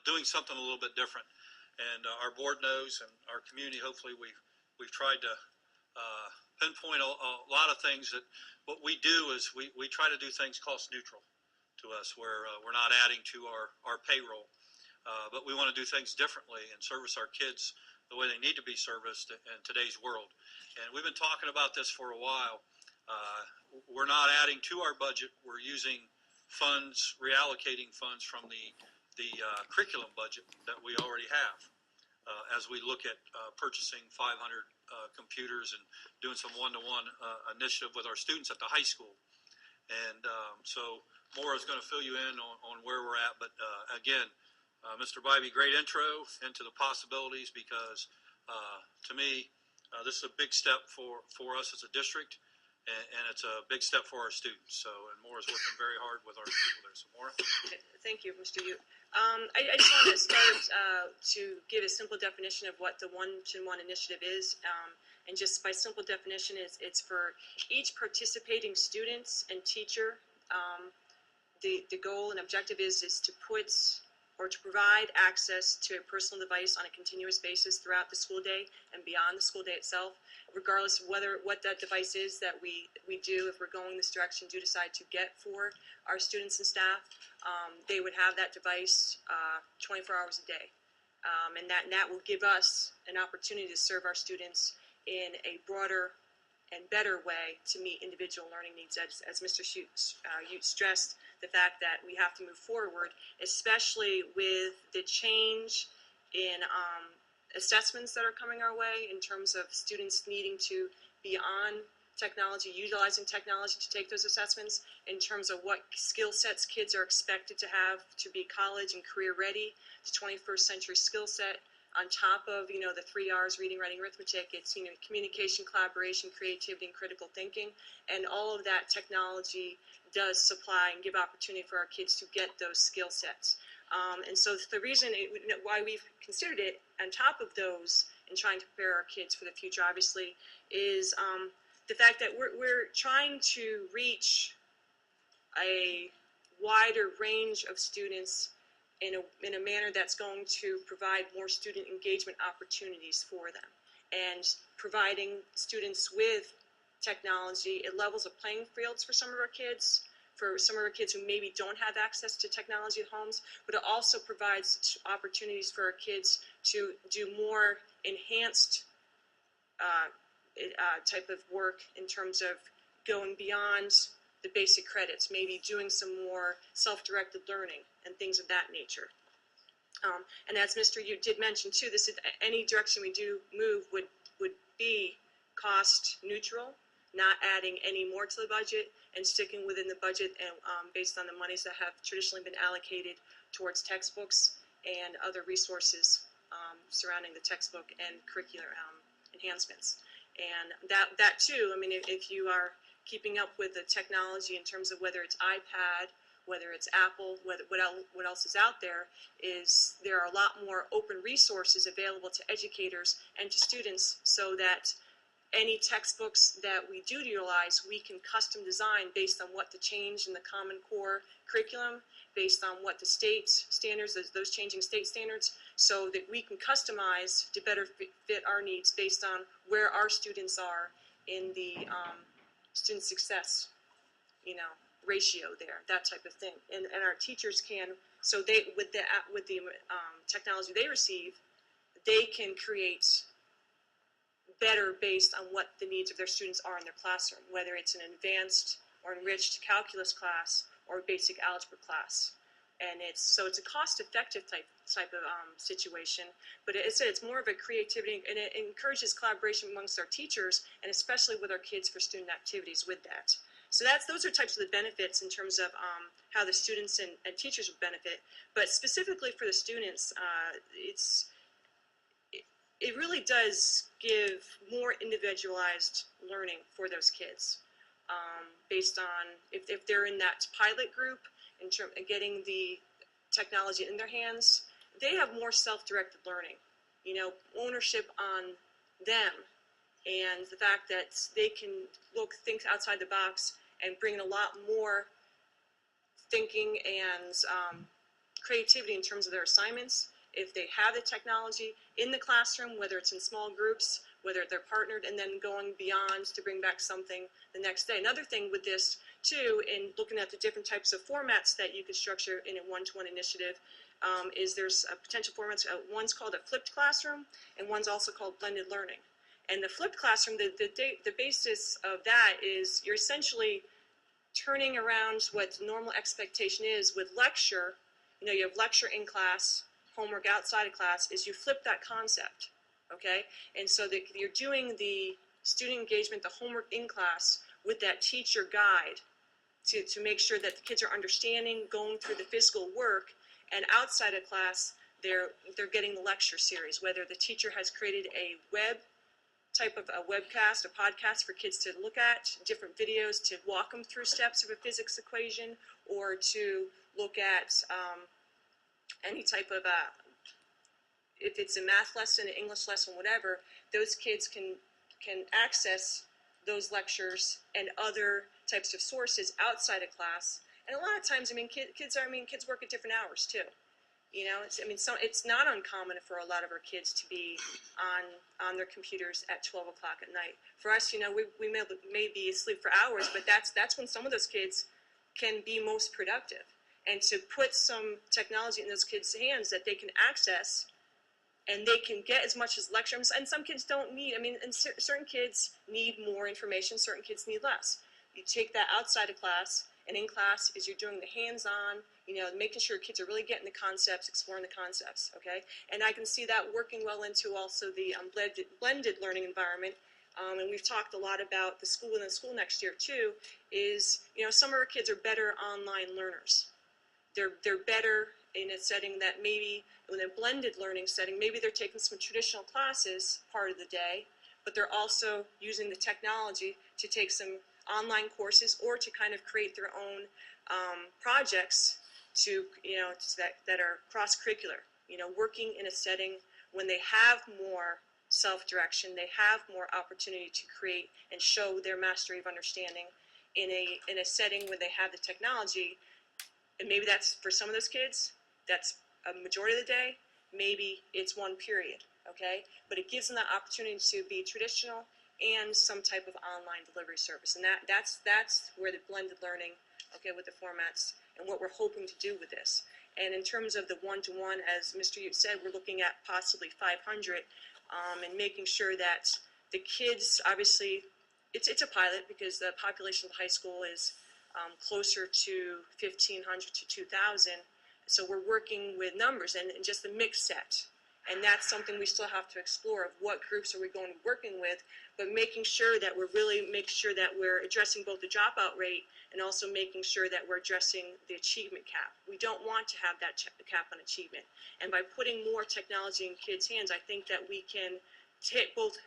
doing something a little bit different. And our board knows, and our community, hopefully, we've tried to pinpoint a lot of things. That what we do is we try to do things cost neutral to us, where we're not adding to our payroll, but we want to do things differently and service our kids the way they need to be serviced in today's world. And we've been talking about this for a while. We're not adding to our budget. We're using funds, reallocating funds from the curriculum budget that we already have, as we look at purchasing 500 computers and doing some one-to-one initiative with our students at the high school. And so Maura's going to fill you in on where we're at. But again, Mr. Bybee, great intro into the possibilities, because to me, this is a big step for us as a district, and it's a big step for our students. So, and Maura's working very hard with our people there. So, Maura. Thank you, Mr. Ute. I just want to start to give a simple definition of what the One-to-One initiative is. And just by simple definition, it's for each participating students and teacher. The goal and objective is to put or to provide access to a personal device on a continuous basis throughout the school day and beyond the school day itself, regardless of what that device is that we do. If we're going this direction, do decide to get for our students and staff, they would have that device 24 hours a day. And that will give us an opportunity to serve our students in a broader and better way to meet individual learning needs, as Mr. Ute stressed the fact that we have to move forward, especially with the change in assessments that are coming our way, in terms of students needing to be on technology, utilizing technology to take those assessments, in terms of what skill sets kids are expected to have to be college and career ready, the 21st century skill set. On top of, the 3 R's, reading, writing, arithmetic, it's, communication, collaboration, creativity, and critical thinking. And all of that technology does supply and give opportunity for our kids to get those skill sets. And so the reason why we've considered it on top of those and trying to prepare our kids for the future, obviously, is the fact that we're trying to reach a wider range of students in a manner that's going to provide more student engagement opportunities for them. And providing students with technology, it levels the playing fields for some of our kids, who maybe don't have access to technology at homes, but it also provides opportunities for our kids to do more enhanced type of work, in terms of going beyond the basic credits, maybe doing some more self-directed learning and things of that nature. And as Mr. Ute did mention too, this is, any direction we do move would be cost neutral, not adding any more to the budget, and sticking within the budget and based on the monies that have traditionally been allocated towards textbooks and other resources surrounding the textbook and curricular enhancements. And that too, I mean, if you are keeping up with the technology in terms of whether it's iPad, whether it's Apple, what else is out there, is there are a lot more open resources available to educators and to students, so that any textbooks that we do utilize, we can custom design based on what the change in the Common Core curriculum, based on what the state standards, those changing state standards, so that we can customize to better fit our needs based on where our students are in the student success, ratio there, that type of thing. And our teachers can, so they, with the technology they receive, they can create better based on what the needs of their students are in their classroom, whether it's an advanced or enriched calculus class or basic algebra class. And it's a cost-effective type of situation, but it's more of a creativity, and it encourages collaboration amongst our teachers, and especially with our kids for student activities with that. So those are types of the benefits in terms of how the students and teachers would benefit. But specifically for the students, it really does give more individualized learning for those kids, based on if they're in that pilot group, in terms of getting the technology in their hands, they have more self-directed learning, ownership on them, and the fact that they can think outside the box and bring in a lot more thinking and creativity in terms of their assignments, if they have the technology in the classroom, whether it's in small groups, whether they're partnered, and then going beyond to bring back something the next day. Another thing with this too, in looking at the different types of formats that you could structure in a one-to-one initiative, is there's potential formats. One's called a flipped classroom, and one's also called blended learning. And the flipped classroom, the basis of that is you're essentially turning around what the normal expectation is with lecture. You know, you have lecture in class, homework outside of class, is you flip that concept, okay? And so that you're doing the student engagement, the homework in class with that teacher guide to make sure that the kids are understanding, going through the physical work, and outside of class, they're getting the lecture series, whether the teacher has created a web type of a webcast, a podcast for kids to look at, different videos to walk them through steps of a physics equation, or to look at any type of if it's a math lesson, an English lesson, whatever, those kids can access those lectures and other types of sources outside of class. And a lot of times, I mean, kids work at different hours too. You know, it's not uncommon for a lot of our kids to be on their computers at 12 o'clock at night. For us, you know, we may be asleep for hours, but that's when some of those kids can be most productive. And to put some technology in those kids' hands that they can access, and they can get as much as lectures, and some kids don't need, I mean, and certain kids need more information, certain kids need less. You take that outside of class, and in class is you're doing the hands-on, you know, making sure kids are really getting the concepts, exploring the concepts, okay? And I can see that working well into also the blended learning environment. And we've talked a lot about the school and the school next year too, is, you know, some of our kids are better online learners. They're better in a setting that maybe, in a blended learning setting, maybe they're taking some traditional classes part of the day, but they're also using the technology to take some online courses or to kind of create their own projects to, you know, that are cross-curricular, you know, working in a setting when they have more self-direction, they have more opportunity to create and show their mastery of understanding in a setting where they have the technology. And maybe that's, for some of those kids, that's a majority of the day, maybe it's one period, okay? But it gives them that opportunity to be traditional and some type of online delivery service. And that's where the blended learning, okay, with the formats and what we're hoping to do with this. And in terms of the one-to-one, as Mr. Ute said, we're looking at possibly 500 and making sure that the kids, obviously, it's a pilot because the population of the high school is closer to 1,500 to 2,000. So we're working with numbers and just the mix set. And that's something we still have to explore of what groups are we going to be working with, but making sure that we're addressing both the dropout rate and also making sure that we're addressing the achievement cap. We don't want to have that cap on achievement. And by putting more technology in kids' hands, I think that we can hit both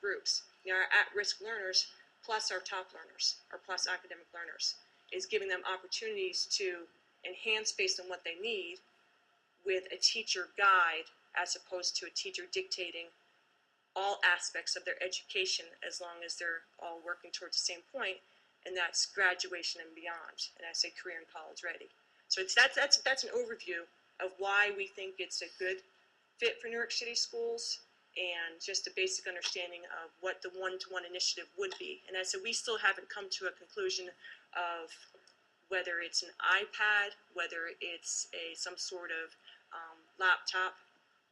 groups. You know, our at-risk learners plus our top learners, or plus academic learners, is giving them opportunities to enhance based on what they need with a teacher guide as opposed to a teacher dictating all aspects of their education as long as they're all working towards the same point, and that's graduation and beyond, and I say career and college ready. So that's an overview of why we think it's a good fit for New York City schools and just a basic understanding of what the one-to-one initiative would be. And I said, we still haven't come to a conclusion of whether it's an iPad, whether it's some sort of laptop,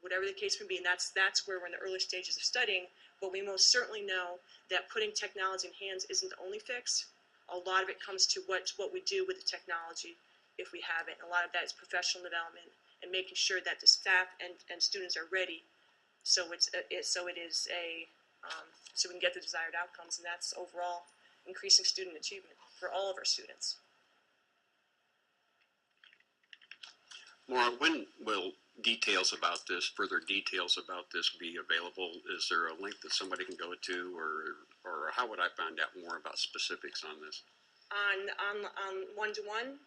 whatever the case may be, and that's where we're in the early stages of studying. But we most certainly know that putting technology in hands isn't the only fix. A lot of it comes to what we do with the technology if we have it. And a lot of that is professional development and making sure that the staff and students are ready, so we can get the desired outcomes, and that's overall increasing student achievement for all of our students. Maura, when will further details about this be available? Is there a link that somebody can go to, or how would I find out more about specifics on this? On one-to-one,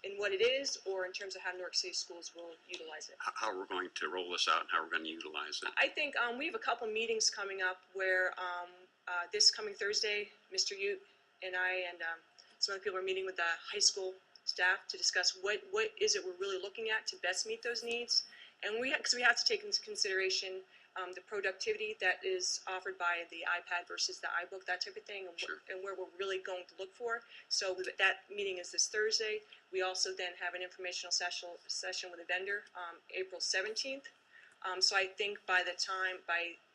in what it is, or in terms of how New York City schools will utilize it? How we're going to roll this out and how we're going to utilize it? I think we have a couple meetings coming up where this coming Thursday, Mr. Ute and I and some other people are meeting with the high school staff to discuss what is it we're really looking at to best meet those needs. And because we have to take into consideration the productivity that is offered by the iPad versus the iBook, that type of thing, and, Sure. and where we're really going to look for. So that meeting is this Thursday. We also then have an informational session with a vendor April 17th. So I think by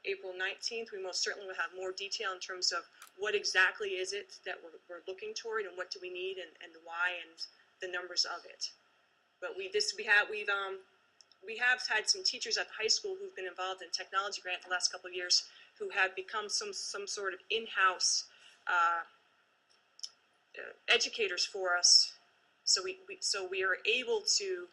April 19th, we most certainly will have more detail in terms of what exactly is it that we're looking toward, and what do we need, and the why, and the numbers of it. But we have had some teachers at the high school who've been involved in technology grant the last couple of years, who have become some sort of in-house educators for us. So we are able to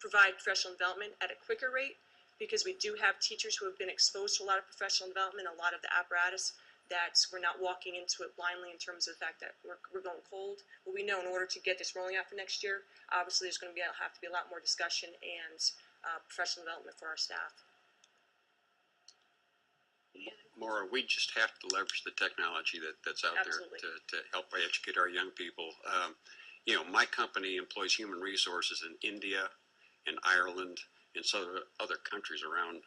provide professional development at a quicker rate, because we do have teachers who have been exposed to a lot of professional development, a lot of the apparatus, that we're not walking into it blindly in terms of the fact that we're going cold. But we know in order to get this rolling out for next year, obviously there's going to have to be a lot more discussion and professional development for our staff. Maura, we just have to leverage the technology that's out Absolutely. there to help educate our young people. You know, my company employs human resources in India and Ireland and so other countries around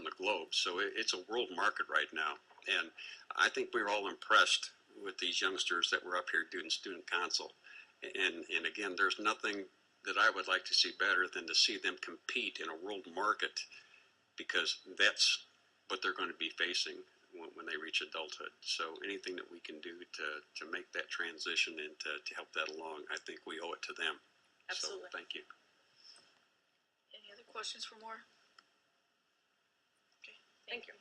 the globe. So it's a world market right now. And I think we're all impressed with these youngsters that were up here doing student council. And again, there's nothing that I would like to see better than to see them compete in a world market, because that's what they're going to be facing when they reach adulthood. So anything that we can do to make that transition and to help that along, I think we owe it to them. Absolutely. So thank you. Any other questions for more? Okay, Thank you.